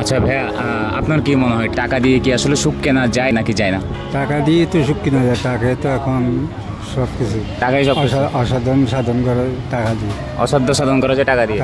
আচ্ছা ভাইয়া, আপনার কি মনে হয় টাকা দিয়ে কি আসলে সুখ কেনা যায় নাকি যায় না? টাকা দিয়ে তো সুখ কিনা যায়, টাকায় তো এখন সব কিছু টাকাই সব অসাধন সাধন করে টাকা দিয়ে, অসাধ্য সাধন করা যায় টাকা দিয়ে।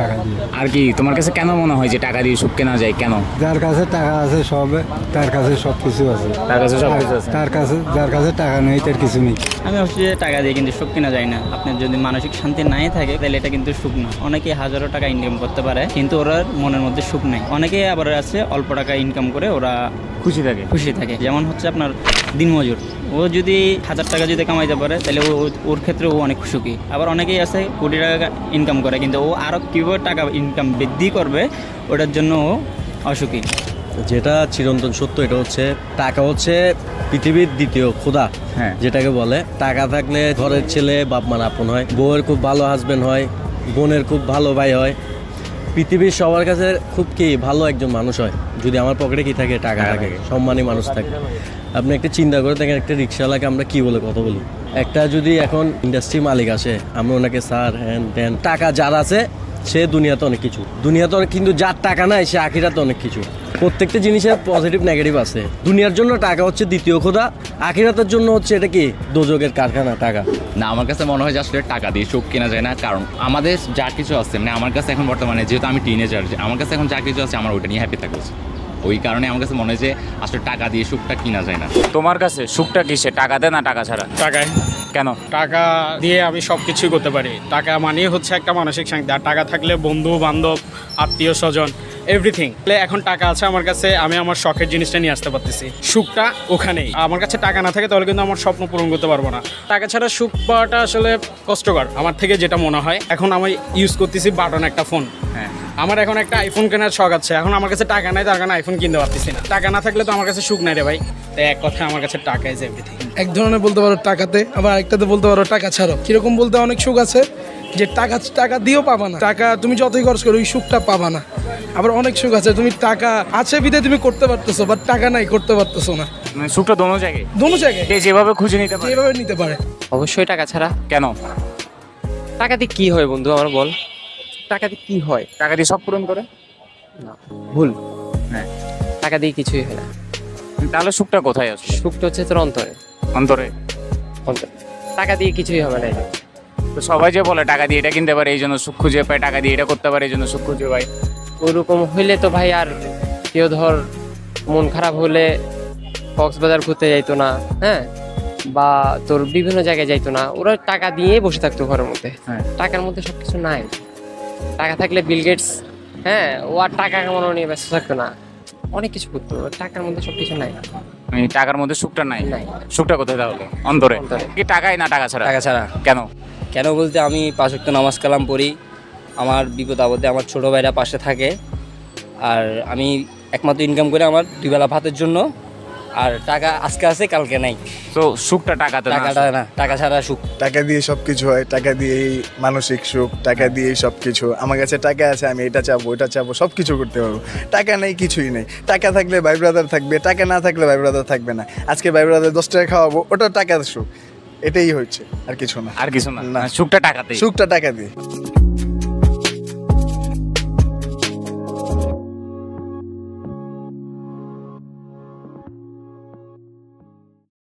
আর কি তোমার কাছে কেন মনে হয় যে টাকা দিয়ে সুখ কেনা যায়? কেন? যার কাছে টাকা আছে সব, তার কাছে সব কিছু আছে, তার কাছে সব কিছু আছে। তার কাছে যার কাছে টাকা নেই তার কিছু নেই। আমি ভাবছি টাকা দিয়ে কিন্তু সুখ কেনা যায় না। আপনার যদি মানসিক শান্তি নাই থাকে তাহলে এটা কিন্তু সুখ না। অনেকে হাজারো টাকা ইনকাম করতে পারে কিন্তু ওরা মনের মধ্যে সুখ নাই। অনেকে আবার আছে অল্প টাকা ইনকাম করে ওরা খুশি থাকে। যেমন হচ্ছে আপনার দিনমজুর, ও যদি 1000 টাকা যদি কামাইতে পারে তাহলে ওর ক্ষেত্রে ও অনেক সুখী। আবার অনেকেই আছে কোটি টাকা ইনকাম করে কিন্তু ও আরও কীভাবে টাকা ইনকাম বৃদ্ধি করবে ওটার জন্য ও অসুখী। যেটা চিরন্তন সত্য, এটা হচ্ছে টাকা হচ্ছে পৃথিবীর দ্বিতীয় খোদা। হ্যাঁ, যেটাকে বলে টাকা থাকলে ঘরের ছেলে বাপ মার আপন হয়, বউয়ের খুব ভালো হাজবেন্ড হয়, বোনের খুব ভালো ভাই হয়, পৃথিবীর সবার কাছে খুব কি ভালো একজন মানুষ হয় যদি আমার পকেটে কি থাকে, টাকা থাকে, সম্মানী মানুষ থাকে। আপনি একটা চিন্তা করে দেখেন, একটা রিক্সাওয়ালাকে আমরা কি বলে কথা বলি। একটা যদি এখন ইন্ডাস্ট্রি মালিক আসে, আমরা ওনাকে স্যার হ্যান ত্যান, টাকা যার আছে সে দুনিয়াতে অনেক কিছু, দুনিয়াতে অনেক, কিন্তু যার টাকা নাই সে আখিরাতে অনেক কিছু। প্রত্যেকটা জিনিসের পজিটিভ নেগেটিভ আছে। দুনিয়ার জন্য টাকা হচ্ছে দ্বিতীয় খোদা, আখিরাতের জন্য হচ্ছে এটা কি দোজকের কারখানা টাকা। না, আমার কাছে মনে হয় যে আসলে টাকা দিয়ে সুখ কেনা যায় না। কারণ আমাদের যা কিছু আছে, মানে আমার কাছে এখন বর্তমানে যেহেতু আমি টিনেজার, আমার কাছে এখন যা কিছু আছে আমার ওইটা নিয়ে হ্যাপি থাকা উচিত। ওই কারণে আমার কাছে মনে হয় যে আসলে টাকা দিয়ে সুখটা কিনা যায় না। তোমার কাছে সুখটা কিসে? টাকাতে না টাকা ছাড়া? টাকায়। কেন? টাকা দিয়ে আমি সব কিছুই করতে পারি। টাকা মানে হচ্ছে একটা মানসিক শান্তি। আর টাকা থাকলে বন্ধু বান্ধব আত্মীয় স্বজন এভরিথিং। এখন টাকা আছে আমার কাছে, আমি আমার শখের জিনিসটা নিয়ে আসতে পারতেছি। সুখটা ওখানেই। আমার কাছে টাকা না থাকে তাহলে কিন্তু আমার স্বপ্ন পূরণ করতে পারবো না। টাকা ছাড়া সুখ পাওয়াটা আসলে কষ্টকর আমার থেকে যেটা মনে হয়। এখন আমি ইউজ করতেছি বাটন একটা ফোন। হ্যাঁ, আমার এখন একটা আইফোন কেনার শখ আছে। এখন আমার কাছে টাকা নাই, তার কারণে আইফোন কিনতে পারতেছি না। টাকা না থাকলে তো আমার কাছে সুখ নাই রে ভাই। তাই এক কথা, আমার কাছে টাকা ইজ এভরিথিং। এক ধরনের বলতে পারো টাকাতে, আবার আরেকটাতে বলতে পারো টাকা ছাড়াও। কিরকম বলতে অনেক সুখ আছে যে টাকা দিয়েও পাবা না। টাকা তুমি যতই খরচ করো ওই সুখটা পাবা না। আবার অনেক সুখ আছে তুমি টাকা আছে বিধায় তুমি করতে পারতেছো, বাট টাকা নাই করতে পারতেছো না। মানে সুখটা দোনো জায়গায় যেভাবে খুঁজে নিতে পারে। অবশ্যই টাকা ছাড়া। কেন? টাকা দিয়ে কি হয় বন্ধু, আমার বল। টাকা দিয়ে কি হয়? টাকা দিয়ে সব পূরণ করে না, ভুল। হ্যাঁ, টাকা দিয়ে কিছুই হয় না। তাহলে সুখটা কোথায় আছে? সুখটা হচ্ছে তোর অন্তরে। অন্তরে। টাকা দিয়ে কিছুই হবে না। তো সবাই যে বলে টাকা দিয়ে এটা কিনতে পারে এই জন্য সুখ খুঁজে পায়, টাকা দিয়ে এটা করতে পারে এই জন্য সুখ খুঁজে পায়। ওইরকম হইলে তো ভাই আর কেউ ধর মন খারাপ হলে কক্সবাজার ঘুরতে যাইতো না, হ্যাঁ, বা তোর বিভিন্ন জায়গায় যাইতো না। ওরা টাকা দিয়ে বসে থাকতো ঘরের মধ্যে। হ্যাঁ, টাকার মধ্যে সবকিছু নাই। টাকা থাকলে বিল গেটস, হ্যাঁ, ও আর টাকা কামানো নিয়ে ব্যস্ত থাকতো না, অনেক কিছু করতো। টাকার মধ্যে সবকিছু নাই। টাকার মধ্যে সুখটা নাই। নাই। সুখটা কোথায় তাহলে? অন্তরে। কি টাকাই না টাকা ছাড়া? টাকা ছাড়া। কেন? কেন বলতে আমি 5 ওয়াক্ত নামাজ কালাম পড়ি। আমার বিপদ আপদে আমার ছোটো ভাইরা পাশে থাকে। আর আমি একমাত্র ইনকাম করে আমার 2 বেলা ভাতের জন্য। আর টাকা আজকে আছে কালকে নাই। তো সুখটা টাকাটা না, টাকা ছাড়া সুখ। টাকা দিয়ে সব কিছু হয়, টাকা দিয়েই মানসিক সুখ, টাকা দিয়েই সব কিছু। আমার কাছে টাকা আছে, আমি এটা চাবো ওটা চাবো, সব কিছু করতে পারবো। টাকা নেই, কিছুই নেই। টাকা থাকলে ভাই ব্রাদার থাকবে, টাকা না থাকলে ভাই ব্রাদার থাকবে না। আজকে ভাই ব্রাদার 10 টাকা খাওয়াবো, ওটা টাকার সুখ। এটাই হচ্ছে, আর কিছু না। আর কিছু না, সুখটা টাকাতে। সুখটা টাকা দিয়ে।